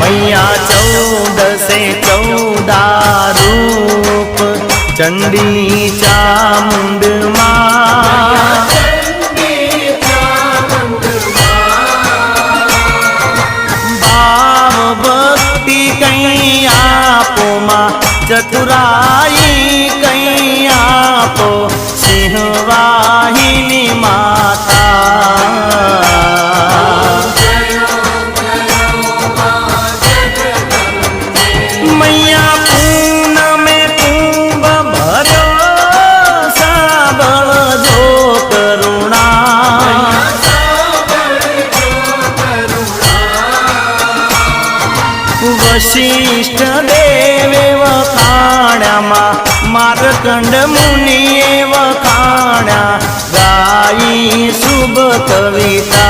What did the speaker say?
मैया 14 रूप चंडी चामुंड मां भाव भक्ति कहीं आपो मां चतुराई कहीं आपो सिंहवाहिनी माता मैया पून में कुंभ भरो साबल जो करुणा वशिष्ठ देवे वखाण्या मार्कंड मुनिये वखाण्या गाई शुभ कविता।